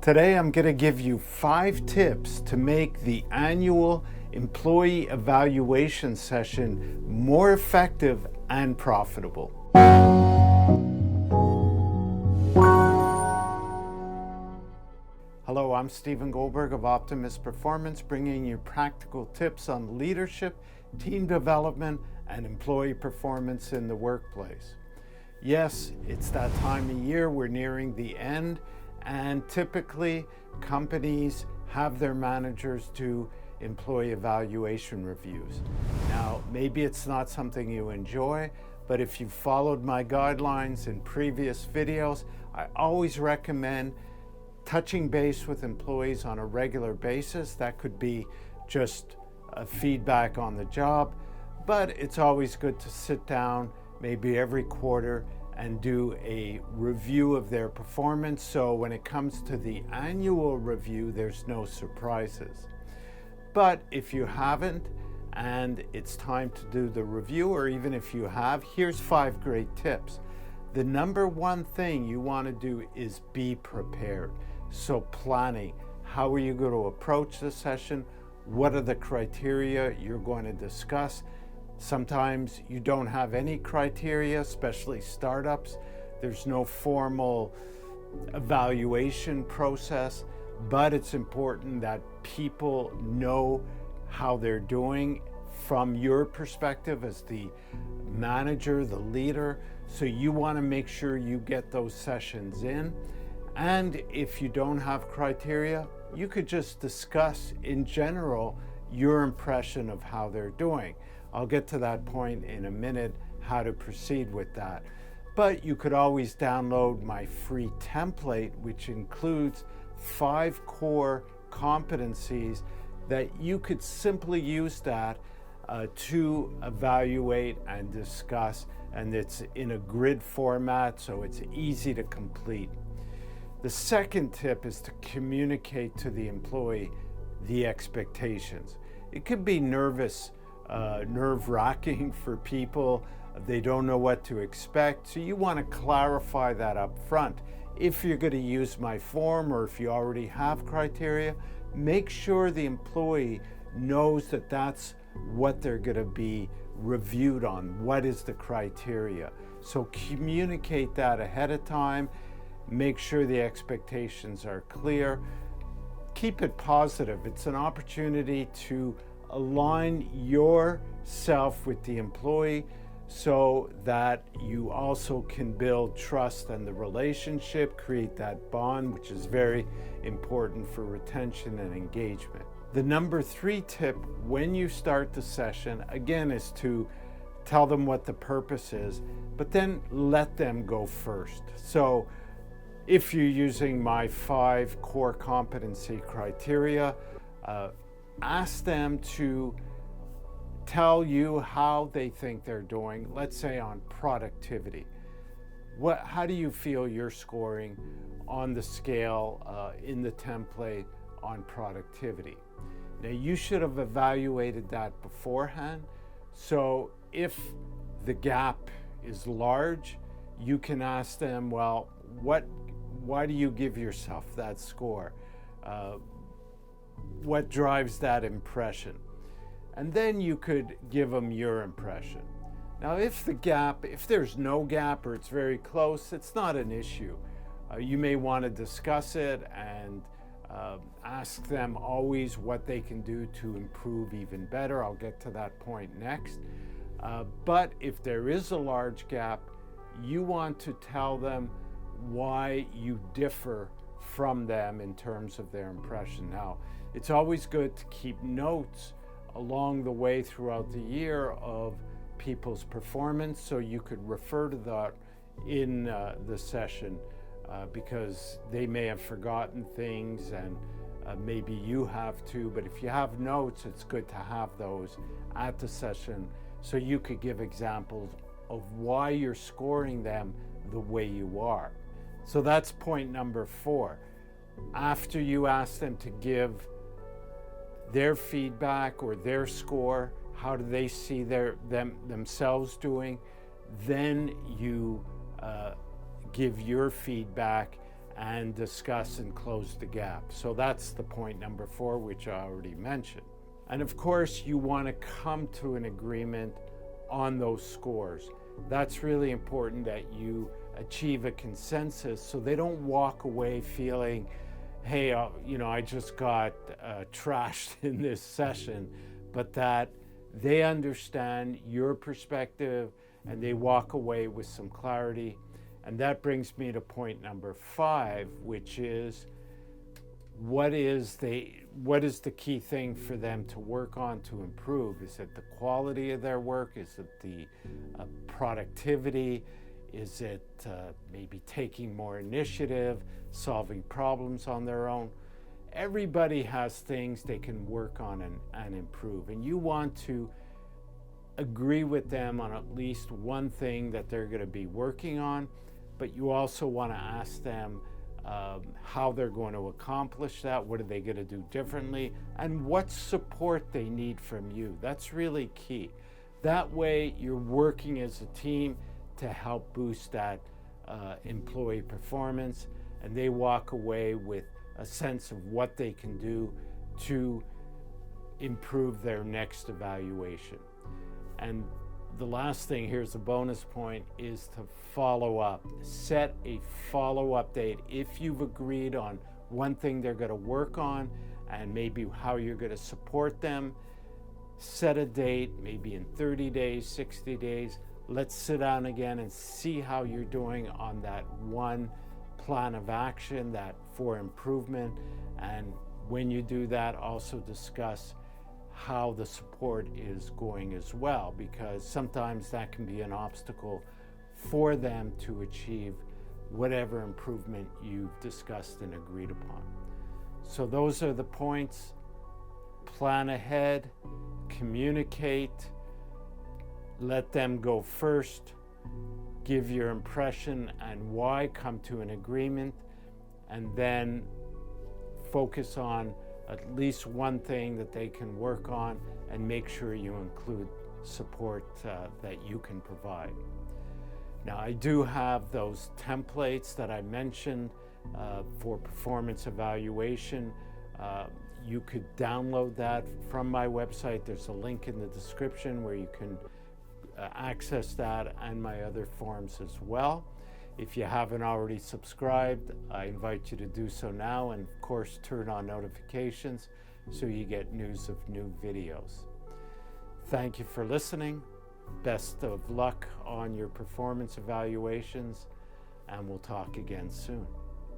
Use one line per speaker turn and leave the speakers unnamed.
Today I'm going to give you 5 tips to make the annual employee evaluation session more effective and profitable. Hello, I'm Stephen Goldberg of Optimist Performance, bringing you practical tips on leadership, team development, and employee performance in the workplace. Yes, it's that time of year, we're nearing the end, and typically companies have their managers do employee evaluation reviews. Now, maybe it's not something you enjoy, but if you followed my guidelines in previous videos, I always recommend touching base with employees on a regular basis. That could be just feedback on the job, but it's always good to sit down maybe every quarter and do a review of their performance. So when it comes to the annual review, there's no surprises. But if you haven't and it's time to do the review, or even if you have, here's 5 great tips. The number one thing you want to do is be prepared. So planning, how are you going to approach the session? What are the criteria you're going to discuss? Sometimes you don't have any criteria, especially startups. There's no formal evaluation process, but it's important that people know how they're doing from your perspective as the manager, the leader. So you want to make sure you get those sessions in. And if you don't have criteria, you could just discuss in general your impression of how they're doing. I'll get to that point in a minute, how to proceed with that. But you could always download my free template, which includes 5 core competencies that you could simply use that to evaluate and discuss. And it's in a grid format, so it's easy to complete. The second tip is to communicate to the employee the expectations. It could be nerve-wracking for people. They don't know what to expect. So you want to clarify that up front. If you're going to use my form, or if you already have criteria, make sure the employee knows that that's what they're going to be reviewed on. What is the criteria? So communicate that ahead of time. Make sure the expectations are clear. Keep it positive. It's an opportunity to align yourself with the employee so that you also can build trust and the relationship, create that bond, which is very important for retention and engagement. The number 3 tip when you start the session, again, is to tell them what the purpose is, but then let them go first. So if you're using my 5 core competency criteria, ask them to tell you how they think they're doing, let's say on productivity. How do you feel you're scoring on the scale in the template on productivity? Now, you should have evaluated that beforehand. So if the gap is large, you can ask them, well, why do you give yourself that score? What drives that impression? And then you could give them your impression. Now, if there's no gap or it's very close, it's not an issue. You may want to discuss it and ask them always what they can do to improve even better. I'll get to that point next. But if there is a large gap, you want to tell them why you differ from them in terms of their impression. Now, it's always good to keep notes along the way throughout the year of people's performance, so you could refer to that in the session because they may have forgotten things and maybe you have too. But if you have notes, it's good to have those at the session so you could give examples of why you're scoring them the way you are. So that's point number 4. After you ask them to give their feedback or their score, how do they see themselves doing, then you give your feedback and discuss and close the gap. So that's the point number 4, which I already mentioned. And of course, you want to come to an agreement on those scores. That's really important, that you achieve a consensus so they don't walk away feeling, hey, I just got trashed in this session, but that they understand your perspective and they walk away with some clarity. And that brings me to point number 5, which is what is the key thing for them to work on to improve? Is it the quality of their work? Is it the productivity? Is it maybe taking more initiative, solving problems on their own? Everybody has things they can work on and improve. And you want to agree with them on at least one thing that they're going to be working on, but you also want to ask them how they're going to accomplish that, what are they going to do differently, and what support they need from you. That's really key. That way you're working as a team to help boost that employee performance, and they walk away with a sense of what they can do to improve their next evaluation. And the last thing, here's a bonus point, is to follow up. Set a follow-up date. If you've agreed on one thing they're going to work on and maybe how you're going to support them, set a date, maybe in 30 days, 60 days. Let's sit down again and see how you're doing on that one plan of action, that for improvement. And when you do that, also discuss how the support is going as well, because sometimes that can be an obstacle for them to achieve whatever improvement you've discussed and agreed upon. So those are the points. Plan ahead, communicate, let them go first, give your impression and why, come to an agreement, and then focus on at least one thing that they can work on, and make sure you include support that you can provide. Now, I do have those templates that I mentioned for performance evaluation. You could download that from my website. There's a link in the description where you can access that and my other forms as well. If you haven't already subscribed, I invite you to do so now, and of course turn on notifications so you get news of new videos. Thank you for listening. Best of luck on your performance evaluations, and we'll talk again soon.